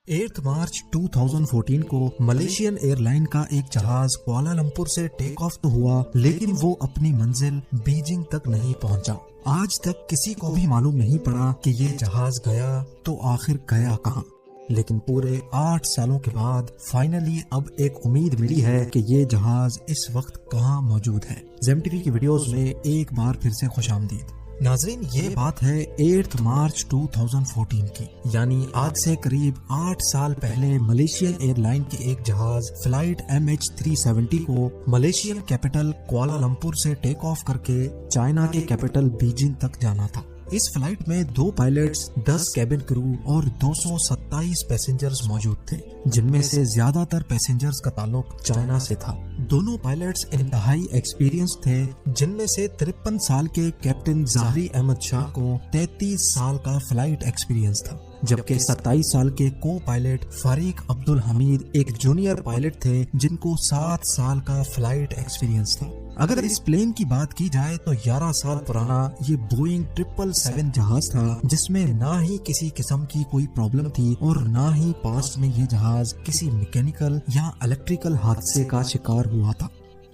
8 मार्च 2014 को Malaysian airline का एक जहाज कुआलालंपुर से टेक ऑफ तो हुआ, लेकिन वो अपनी मंजिल बीजिंग तक नहीं पहुंचा। आज तक किसी को भी मालूम नहीं पड़ा कि ये जहाज गया तो आखिर गया कहाँ। लेकिन पूरे 8 सालों के बाद फाइनली अब एक उम्मीद मिली है कि ये जहाज इस वक्त कहाँ मौजूद है। ज़ेम टीवी की वीडियोस में एक बार फिर से खुशामदीद। नाजरीन, ये बात है 8 मार्च 2014 की, यानी आज से करीब 8 साल पहले मलेशियन एयरलाइन के एक जहाज फ्लाइट MH370 को मलेशियन कैपिटल कुआलालंपुर से टेक ऑफ करके चाइना के कैपिटल बीजिंग तक जाना था। इस फ्लाइट में 2 पायलट्स, 10 कैबिन क्रू और 227 पैसेंजर्स मौजूद थे, जिनमें से ज्यादातर पैसेंजर्स का ताल्लुक चाइना से था। दोनों पायलट्स इंतहाई एक्सपीरियंस थे, जिनमें से 53 साल के कैप्टन ज़ाहरी अहमद शाह को 33 साल का फ्लाइट एक्सपीरियंस था, जबकि 27 साल के को पायलट फारिक अब्दुल हमीद एक जूनियर पायलट थे, जिनको 7 साल का फ्लाइट एक्सपीरियंस था। अगर इस प्लेन की बात की जाए तो 11 साल पुराना ये बोइंग 777 जहाज था, जिसमें ना ही किसी किस्म की कोई प्रॉब्लम थी और ना ही पास्ट में ये जहाज किसी मैकेनिकल या इलेक्ट्रिकल हादसे का शिकार हुआ था।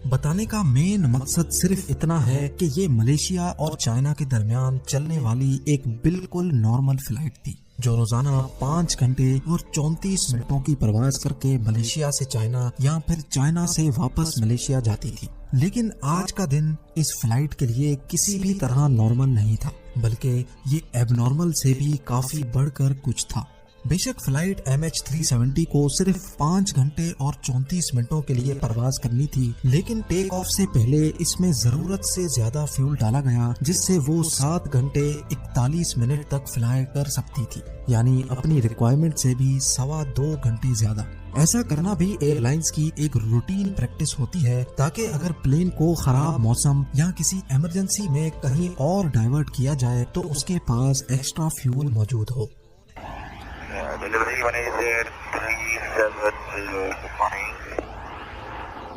बताने का मेन मकसद सिर्फ इतना है कि ये मलेशिया और चाइना के दरमियान चलने वाली एक बिल्कुल नॉर्मल फ्लाइट थी, जो रोजाना 5 घंटे और 34 मिनटों की परवाज करके मलेशिया से चाइना या फिर चाइना से वापस मलेशिया जाती थी। लेकिन आज का दिन इस फ्लाइट के लिए किसी भी तरह नॉर्मल नहीं था, बल्कि ये एबनॉर्मल से भी काफी बढ़कर कुछ था। बेशक फ्लाइट MH370 को सिर्फ 5 घंटे और 34 मिनटों के लिए परवाज करनी थी, लेकिन टेक ऑफ से पहले इसमें जरूरत से ज्यादा फ्यूल डाला गया, जिससे वो 7 घंटे 41 मिनट तक फ्लाई कर सकती थी, यानी अपनी रिक्वायरमेंट से भी 2.25 घंटे ज्यादा। ऐसा करना भी एयरलाइंस की एक रूटीन प्रैक्टिस होती है, ताकि अगर प्लेन को खराब मौसम या किसी इमरजेंसी में कहीं और डाइवर्ट किया जाए तो उसके पास एक्स्ट्रा फ्यूल मौजूद हो।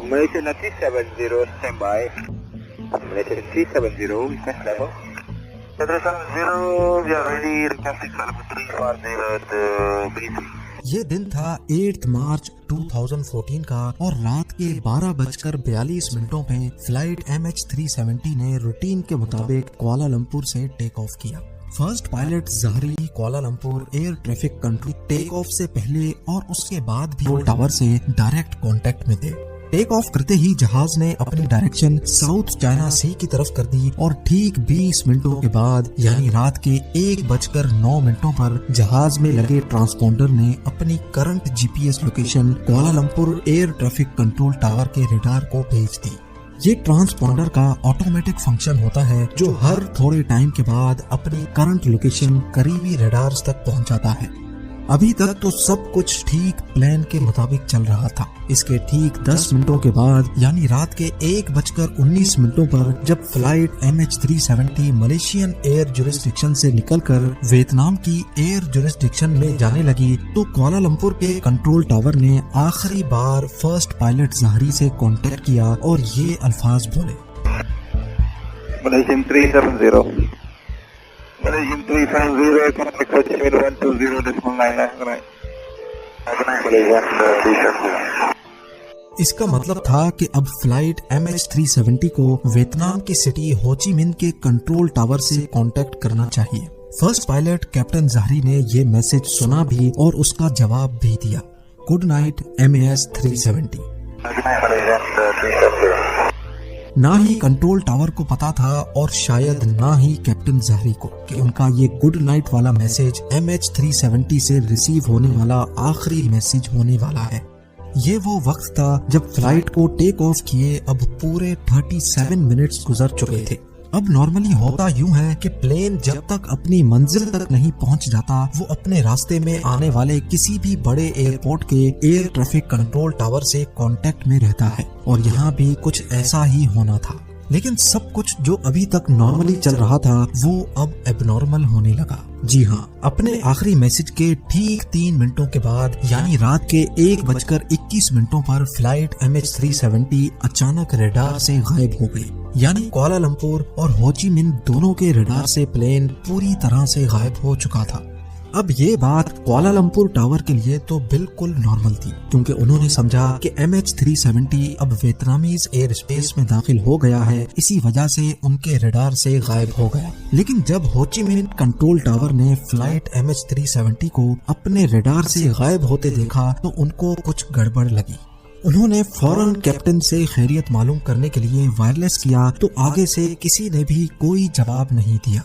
Malaysia 370 standby. Malaysia 370 request level. 370 we are ready, requesting level 3 for the B3. ये दिन था 8 मार्च 2014 का और रात के 12:42 पे फ्लाइट MH370 ने रूटीन के मुताबिक कुआलालंपुर से टेक ऑफ किया। First pilot Zaharie Kuala Lumpur air traffic control take off से पहले और उसके बाद भी टावर से डायरेक्ट कांटेक्ट में थे। टेक ऑफ करते ही जहाज ने अपनी डायरेक्शन साउथ चाइना सी की तरफ कर दी और ठीक 20 मिनटों के बाद यानी रात के 1:09 पर जहाज में लगे ट्रांसपोंडर ने अपनी current GPS location Kuala Lumpur air traffic control tower के रडार को भेज दी। ये ट्रांसपोंडर का ऑटोमेटिक फंक्शन होता है, जो हर थोड़े टाइम के बाद अपनी करंट लोकेशन करीबी रडार्स तक पहुंचाता है। अभी तक तो सब कुछ ठीक प्लान के मुताबिक चल रहा था। इसके ठीक 10 मिनटों के बाद यानी रात के 1:19 पर जब flight MH370 Malaysian air jurisdiction से निकलकर वियतनाम की एयर जुरिस्डिक्शन में जाने लगी, तो कुआलालंपुर के कंट्रोल टावर ने आखिरी बार फर्स्ट पायलट ज़ाहरी से कांटेक्ट किया और ये अल्फाज बोले। Malaysian 370. Malaysian 370, contact Ho Chi Minh 120.9. Malaysian 370. इसका मतलब था कि अब फ्लाइट MH370 को वियतनाम की सिटी हो ची मिन्ह के कंट्रोल टावर से कांटेक्ट करना चाहिए। फर्स्ट पायलट कैप्टन ज़ाहरी ने ये मैसेज सुना भी और उसका जवाब भी दिया। Good night MAS 370। ना ही कंट्रोल टावर को पता था और शायद ना ही कैप्टन ज़ाहरी को कि उनका ये गुड नाइट वाला मैसेज MH370 से रिसीव होने वाला आखिरी मैसेज होने वाला है। ये वो वक्त था जब फ्लाइट को टेक ऑफ किए अब पूरे 37 मिनट्स गुजर चुके थे। अब नॉर्मली होता यूं है कि प्लेन जब तक अपनी मंजिल तक नहीं पहुंच जाता, वो अपने रास्ते में आने वाले किसी भी बड़े एयरपोर्ट के एयर ट्रैफिक कंट्रोल टावर से कांटेक्ट में रहता है, और यहाँ भी कुछ ऐसा ही होना था। लेकिन सब कुछ जो अभी तक नॉर्मली चल रहा था वो अब एबनॉर्मल होने लगा। जी हाँ, अपने आखिरी मैसेज के ठीक 3 मिनटों के बाद यानी रात के 1:21 पर फ्लाइट MH370 अचानक रडार से गायब हो गई। यानी कुआलालंपुर और हो ची मिन्ह दोनों के रडार से प्लेन पूरी तरह से गायब हो चुका था। अब ये बात कुआलालंपुर टावर के लिए तो बिल्कुल नॉर्मल थी, क्योंकि उन्होंने समझा कि MH370 अब वियतनामीज एयर स्पेस में दाखिल हो गया है, इसी वजह से उनके रडार से गायब हो गया। लेकिन जब हो ची मिन्ह कंट्रोल टावर ने फ्लाइट MH370 को अपने रडार से गायब होते देखा तो उनको कुछ गड़बड़ लगी। उन्होंने फौरन कैप्टन से खैरियत मालूम करने के लिए वायरलेस किया तो आगे से किसी ने भी कोई जवाब नहीं दिया।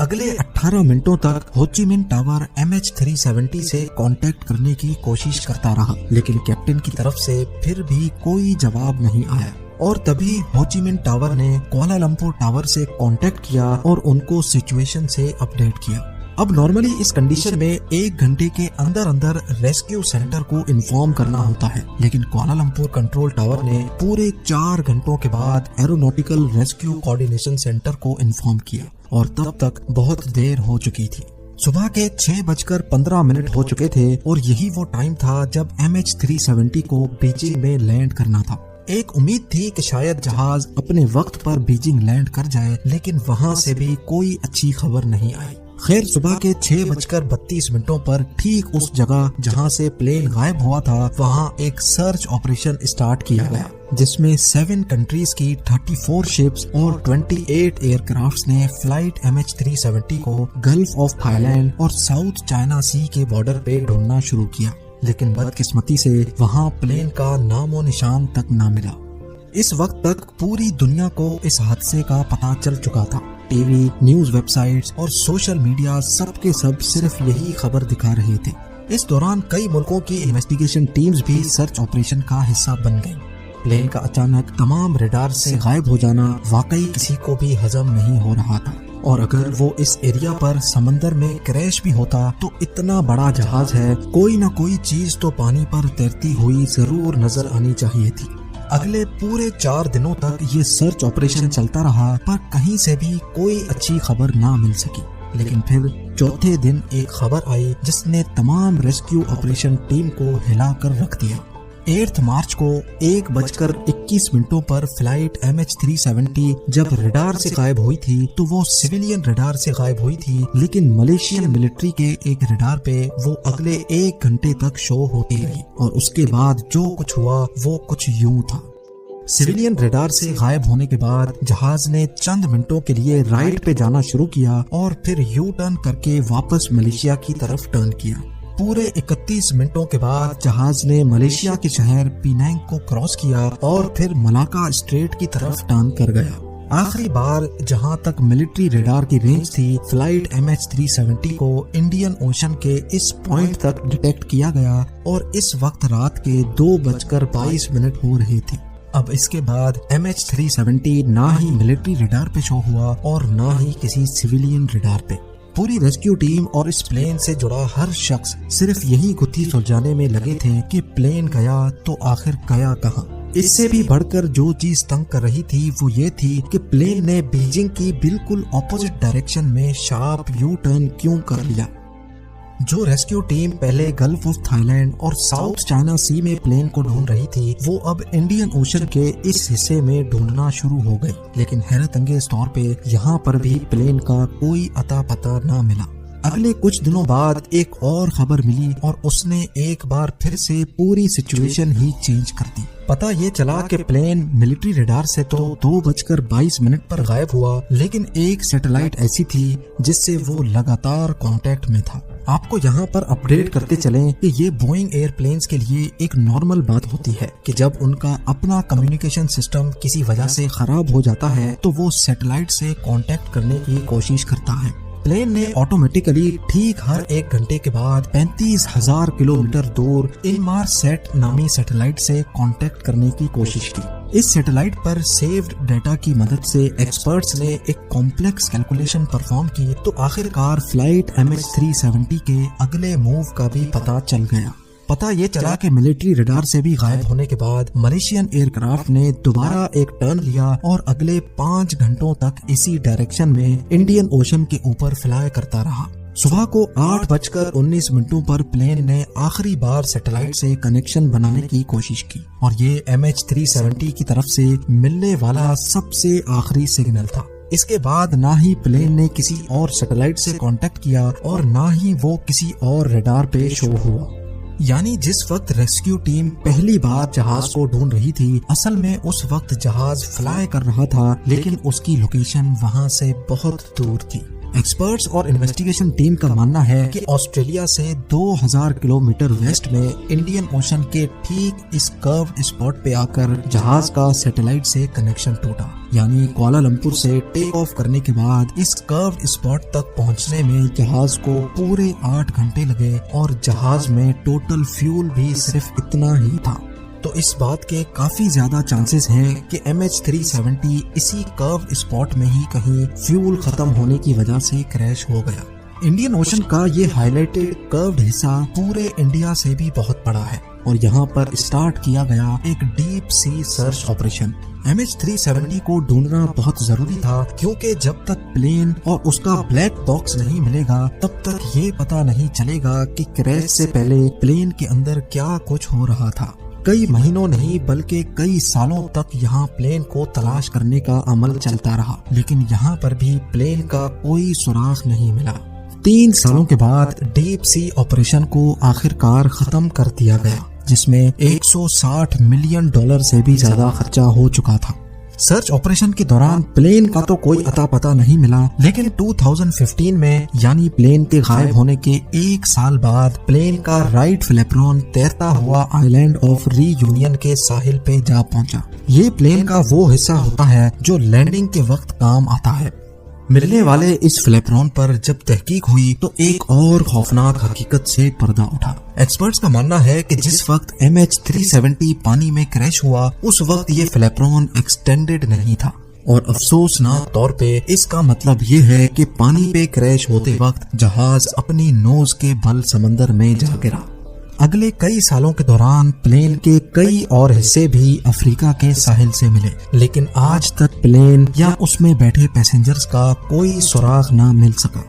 अगले 18 मिनटों तक हो ची मिन्ह टावर MH370 से कांटेक्ट करने की कोशिश करता रहा, लेकिन कैप्टन की तरफ से फिर भी कोई जवाब नहीं आया। और तभी हो ची मिन्ह टावर ने कुआलालंपुर टावर से कांटेक्ट किया और उनको सिचुएशन से अपडेट किया। अब नॉर्मली इस कंडीशन में 1 घंटे के अंदर अंदर रेस्क्यू सेंटर को इन्फॉर्म करना होता है, लेकिन कुआलालंपुर कंट्रोल टावर ने पूरे 4 घंटों के बाद एरोनॉटिकल रेस्क्यू कोऑर्डिनेशन सेंटर को इन्फॉर्म किया और तब तक बहुत देर हो चुकी थी। सुबह के 6:15 हो चुके थे और यही वो टाइम था जब MH370 को बीजिंग में लैंड करना था। एक उम्मीद थी कि शायद जहाज अपने वक्त पर बीजिंग लैंड कर जाए, लेकिन वहाँ से भी कोई अच्छी खबर नहीं आई। खैर सुबह के 6:32 पर ठीक उस जगह जहां से प्लेन गायब हुआ था वहां एक सर्च ऑपरेशन स्टार्ट किया गया, जिसमें 7 कंट्रीज की 34 शिप्स और 28 एयरक्राफ्ट्स ने फ्लाइट MH370 को गल्फ ऑफ थाईलैंड और साउथ चाइना सी के बॉर्डर पे ढूंढना शुरू किया। लेकिन बदकिस्मती से वहां प्लेन का नामो निशान तक न मिला। इस वक्त तक पूरी दुनिया को इस हादसे का पता चल चुका था। टीवी, न्यूज वेबसाइट्स और सोशल मीडिया सब के सब सिर्फ यही खबर दिखा रहे थे। इस दौरान कई मुल्कों की इन्वेस्टिगेशन टीम्स भी सर्च ऑपरेशन का हिस्सा बन गईं। प्लेन का अचानक तमाम रडार से गायब हो जाना वाकई किसी को भी हजम नहीं हो रहा था, और अगर वो इस एरिया पर समंदर में क्रैश भी होता तो इतना बड़ा जहाज है, कोई न कोई चीज तो पानी पर तैरती हुई जरूर नजर आनी चाहिए थी। अगले पूरे 4 दिनों तक ये सर्च ऑपरेशन चलता रहा, पर कहीं से भी कोई अच्छी खबर ना मिल सकी। लेकिन फिर चौथे दिन एक खबर आई जिसने तमाम रेस्क्यू ऑपरेशन टीम को हिलाकर रख दिया। 8 मार्च को 1:21 पर फ्लाइट MH370 जब रडार से गायब हुई थी तो वो सिविलियन रडार से गायब हुई थी, लेकिन मलेशियन मिलिट्री के एक रडार पे वो अगले 1 घंटे तक शो होती रही। और उसके बाद जो कुछ हुआ वो कुछ यूं था। सिविलियन रडार से गायब होने के बाद जहाज ने चंद मिनटों के लिए राइट पे जाना शुरू किया और फिर यू टर्न करके वापस मलेशिया की तरफ टर्न किया। पूरे 31 मिनटों के बाद जहाज ने मलेशिया के शहर पिनांग को क्रॉस किया और फिर मलाका स्ट्रेट की तरफ टर्न कर गया। आखिरी बार जहां तक मिलिट्री रडार की रेंज थी, फ्लाइट MH370 को इंडियन ओशन के इस पॉइंट तक डिटेक्ट किया गया और इस वक्त रात के 2:22 हो रहे थे। अब इसके बाद MH370 ना ही मिलिट्री रडार पे शो हुआ और ना ही किसी सिविलियन रडार पे। पूरी रेस्क्यू टीम और इस प्लेन से जुड़ा हर शख्स सिर्फ यही गुत्थी सुलझाने में लगे थे कि प्लेन गया तो आखिर गया कहाँ। इससे भी बढ़कर जो चीज तंग कर रही थी वो ये थी कि प्लेन ने बीजिंग की बिल्कुल ऑपोजिट डायरेक्शन में शार्प यू टर्न क्यों कर लिया। जो रेस्क्यू टीम पहले गल्फ ऑफ थाईलैंड और साउथ चाइना सी में प्लेन को ढूंढ रही थी, वो अब इंडियन ओशन के इस हिस्से में ढूंढना शुरू हो गई। लेकिन हैरत अंगेज तौर पे यहाँ पर भी प्लेन का कोई अता पता ना मिला। अगले कुछ दिनों बाद एक और खबर मिली और उसने एक बार फिर से पूरी सिचुएशन ही चेंज कर दी। पता ये चला कि प्लेन मिलिट्री रडार से तो 2:22 पर गायब हुआ, लेकिन एक सैटेलाइट ऐसी थी जिससे वो लगातार कांटेक्ट में था। आपको यहाँ पर अपडेट करते चलें कि ये बोइंग एयरप्लेन्स के लिए एक नॉर्मल बात होती है कि जब उनका अपना कम्युनिकेशन सिस्टम किसी वजह से खराब हो जाता है तो वो सैटेलाइट से कांटेक्ट करने की कोशिश करता है। प्लेन ने ऑटोमेटिकली ठीक हर 1 घंटे के बाद 35,000 किलोमीटर दूर इनमारसैट नामी सैटेलाइट से कांटेक्ट करने की कोशिश की। इस सैटेलाइट पर सेव्ड डेटा की मदद से एक्सपर्ट्स ने एक कॉम्प्लेक्स कैलकुलेशन परफॉर्म की तो आखिरकार फ्लाइट MH370 के अगले मूव का भी पता चल गया। पता ये चला कि मिलिट्री रडार से भी गायब होने के बाद मलेशियन एयरक्राफ्ट ने दोबारा एक टर्न लिया और अगले 5 घंटों तक इसी डायरेक्शन में इंडियन ओशन के ऊपर फ्लाई करता रहा। सुबह को 8:19 पर प्लेन ने आखिरी बार सैटेलाइट से कनेक्शन बनाने की कोशिश की और ये MH370 की तरफ से मिलने वाला सबसे आखिरी सिग्नल था। इसके बाद ना ही प्लेन ने किसी और सैटेलाइट से कांटेक्ट किया और ना ही वो किसी और रडार पे शो हुआ। यानी जिस वक्त रेस्क्यू टीम पहली बार जहाज को ढूंढ रही थी, असल में उस वक्त जहाज फ्लाई कर रहा था, लेकिन उसकी लोकेशन वहां से बहुत दूर थी। एक्सपर्ट्स और इन्वेस्टिगेशन टीम का मानना है कि ऑस्ट्रेलिया से 2000 किलोमीटर वेस्ट में इंडियन ओशन के ठीक इस कर्व्ड स्पॉट पे आकर जहाज का सैटेलाइट से कनेक्शन टूटा। यानी कुआलालंपुर से टेक ऑफ करने के बाद इस कर्व्ड स्पॉट तक पहुंचने में जहाज को पूरे 8 घंटे लगे और जहाज में टोटल फ्यूल भी सिर्फ इतना ही था। तो इस बात के काफी ज्यादा चांसेस हैं कि MH370 इसी कर्व स्पॉट में ही कहीं फ्यूल खत्म होने की वजह से क्रैश हो गया। इंडियन ओशन का ये हाईलाइटेड कर्व्ड हिस्सा पूरे इंडिया से भी बहुत बड़ा है और यहाँ पर स्टार्ट किया गया एक deep sea search operation. MH370 को ढूंढना बहुत जरूरी था, क्योंकि जब तक प्लेन और उसका ब्लैक बॉक्स नहीं मिलेगा तब तक ये पता नहीं चलेगा कि क्रैश से पहले प्लेन के अंदर क्या कुछ हो रहा था। कई महीनों नहीं बल्कि कई सालों तक यहाँ प्लेन को तलाश करने का अमल चलता रहा, लेकिन यहाँ पर भी प्लेन का कोई सुराग नहीं मिला। 3 सालों के बाद डीप सी ऑपरेशन को आखिरकार खत्म कर दिया गया, जिसमें $160 मिलियन से भी ज्यादा खर्चा हो चुका था। सर्च ऑपरेशन के दौरान प्लेन का तो कोई अता पता नहीं मिला, लेकिन 2015 में यानी प्लेन के गायब होने के 1 साल बाद प्लेन का राइट फ्लैपरॉन तैरता हुआ आइलैंड ऑफ रीयूनियन के साहिल पे जा पहुंचा। ये प्लेन का वो हिस्सा होता है जो लैंडिंग के वक्त काम आता है। मिलने वाले इस फ्लैपरॉन पर जब तहकीक हुई तो एक और खौफनाक हकीकत से पर्दा उठा। एक्सपर्ट्स का मानना है कि जिस वक्त MH370 पानी में क्रैश हुआ उस वक्त ये फ्लैपरॉन एक्सटेंडेड नहीं था, और अफसोसनाक तौर पे इसका मतलब ये है कि पानी पे क्रैश होते वक्त जहाज अपनी नोज के बल समंदर में जा गिरा। अगले कई सालों के दौरान प्लेन के कई और हिस्से भी अफ्रीका के साहिल से मिले, लेकिन आज तक प्लेन या उसमें बैठे पैसेंजर्स का कोई सुराग ना मिल सका।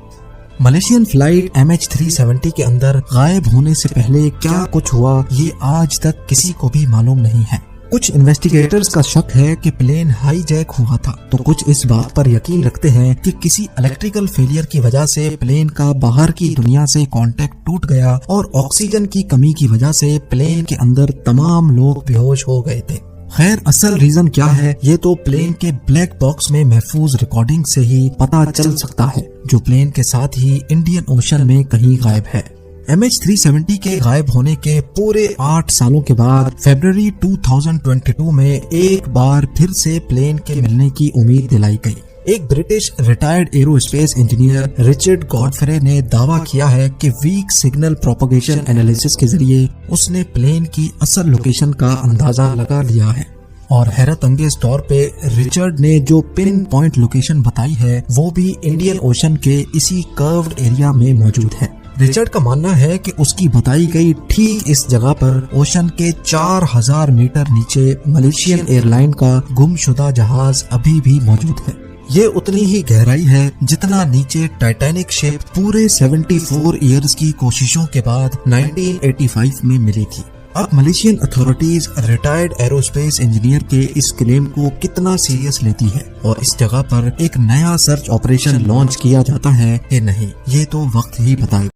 मलेशियन फ्लाइट MH370 के अंदर गायब होने से पहले क्या कुछ हुआ ये आज तक किसी को भी मालूम नहीं है। कुछ इन्वेस्टिगेटर्स का शक है कि प्लेन हाईजैक हुआ था, तो कुछ इस बात पर यकीन रखते हैं कि किसी इलेक्ट्रिकल फेलियर की वजह से प्लेन का बाहर की दुनिया से कांटेक्ट टूट गया और ऑक्सीजन की कमी की वजह से प्लेन के अंदर तमाम लोग बेहोश हो गए थे। खैर असल रीजन क्या है ये तो प्लेन के ब्लैक बॉक्स में महफूज रिकॉर्डिंग से ही पता चल सकता है, जो प्लेन के साथ ही इंडियन ओशन में कहीं गायब है। MH370 के गायब होने के पूरे 8 सालों के बाद फरवरी 2022 में एक बार फिर से प्लेन के मिलने की उम्मीद दिलाई गई। एक British retired aerospace engineer Richard Godfrey ने दावा किया है कि वीक सिग्नल प्रोपगेशन एनालिसिस के जरिए उसने प्लेन की असल लोकेशन का अंदाजा लगा लिया है। और हैरत अंगेज तौर पे रिचर्ड ने जो पिन पॉइंट लोकेशन बताई है वो भी इंडियन ओशन के इसी कर्व्ड एरिया में मौजूद है। रिचर्ड का मानना है कि उसकी बताई गई ठीक इस जगह पर ओशन के 4000 मीटर नीचे मलेशियन एयरलाइन का गुमशुदा जहाज अभी भी मौजूद है। ये उतनी ही गहराई है जितना नीचे टाइटैनिक शिप पूरे 74 इयर्स की कोशिशों के बाद 1985 में मिली थी। अब Malaysian authorities retired aerospace engineer के इस क्लेम को कितना सीरियस लेती है और इस जगह पर एक नया सर्च ऑपरेशन लॉन्च किया जाता है कि नहीं, ये तो वक्त ही बताएगा।